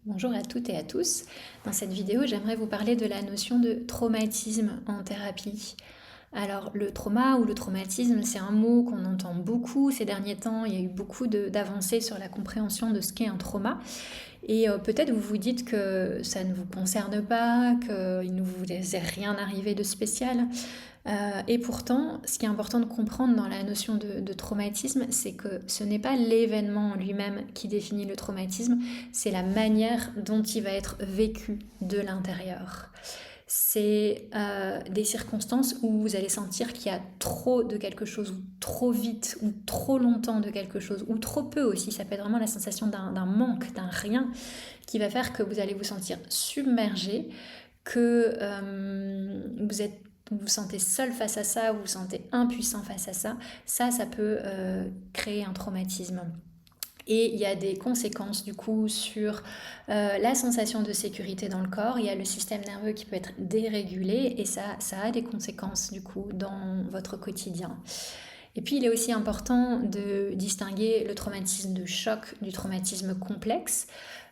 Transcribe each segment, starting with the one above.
Bonjour à toutes et à tous. Dans cette vidéo, j'aimerais vous parler de la notion de traumatisme en thérapie. Alors, le trauma ou le traumatisme, c'est un mot qu'on entend beaucoup ces derniers temps. Il y a eu beaucoup d'avancées sur la compréhension de ce qu'est un trauma. Et peut-être vous vous dites que ça ne vous concerne pas, qu'il ne vous est rien arrivé de spécial. Et pourtant, ce qui est important de comprendre dans la notion de traumatisme, c'est que ce n'est pas l'événement en lui-même qui définit le traumatisme, c'est la manière dont il va être vécu de l'intérieur. C'est des circonstances où vous allez sentir qu'il y a trop de quelque chose, ou trop vite, ou trop longtemps de quelque chose, ou trop peu aussi. Ça peut être vraiment la sensation d'un manque, d'un rien, qui va faire que vous allez vous sentir submergé, que vous vous sentez seul face à ça, vous vous sentez impuissant face à ça. Ça peut créer un traumatisme. Et il y a des conséquences du coup sur la sensation de sécurité dans le corps. Il y a le système nerveux qui peut être dérégulé et ça a des conséquences du coup dans votre quotidien. Et puis il est aussi important de distinguer le traumatisme de choc du traumatisme complexe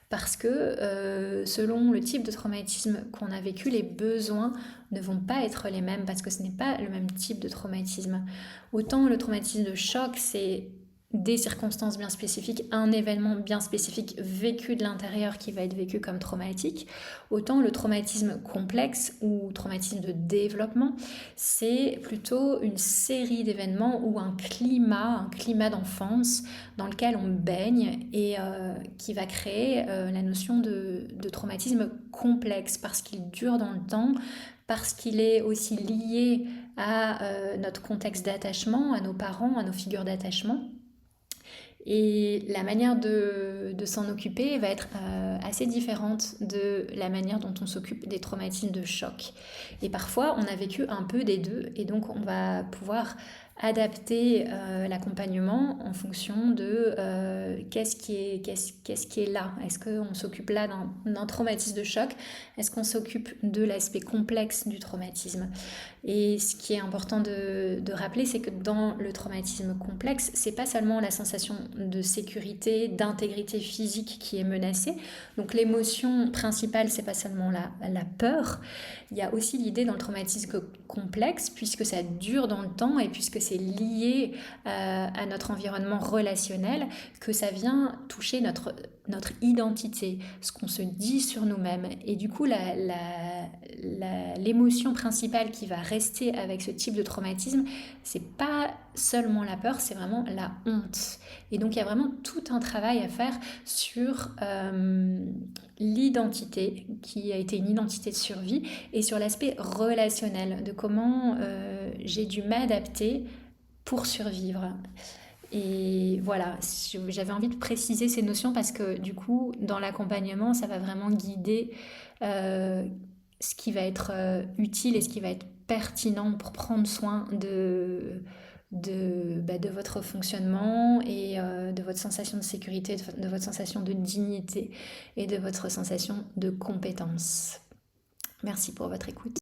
parce que selon le type de traumatisme qu'on a vécu, les besoins ne vont pas être les mêmes parce que ce n'est pas le même type de traumatisme. Autant le traumatisme de choc, c'est des circonstances bien spécifiques, un événement bien spécifique vécu de l'intérieur qui va être vécu comme traumatique, autant le traumatisme complexe ou traumatisme de développement, c'est plutôt une série d'événements ou un climat d'enfance dans lequel on baigne et qui va créer la notion de traumatisme complexe parce qu'il dure dans le temps, parce qu'il est aussi lié à notre contexte d'attachement, à nos parents, à nos figures d'attachement. Et la manière de s'en occuper va être assez différente de la manière dont on s'occupe des traumatismes de choc. Et parfois, on a vécu un peu des deux, et donc on va pouvoir adapter l'accompagnement en fonction de qu'est-ce qui est là. Est-ce qu'on s'occupe là d'un traumatisme de choc? Est-ce qu'on s'occupe de l'aspect complexe du traumatisme? Et ce qui est important de rappeler, c'est que dans le traumatisme complexe, c'est pas seulement la sensation de sécurité, d'intégrité physique qui est menacée. Donc l'émotion principale, c'est pas seulement la peur. Il y a aussi l'idée dans le traumatisme complexe, puisque ça dure dans le temps et puisque c'est lié à notre environnement relationnel, que ça vient toucher notre identité, ce qu'on se dit sur nous-mêmes. Et du coup, l'émotion principale qui va rester avec ce type de traumatisme, c'est pas seulement la peur, c'est vraiment la honte. Et donc, il y a vraiment tout un travail à faire sur l'identité, qui a été une identité de survie, et sur l'aspect relationnel, de comment j'ai dû m'adapter pour survivre. Et voilà, j'avais envie de préciser ces notions parce que du coup, dans l'accompagnement, ça va vraiment guider ce qui va être utile et ce qui va être pertinent pour prendre soin de votre fonctionnement et de votre sensation de sécurité, de votre sensation de dignité et de votre sensation de compétence. Merci pour votre écoute.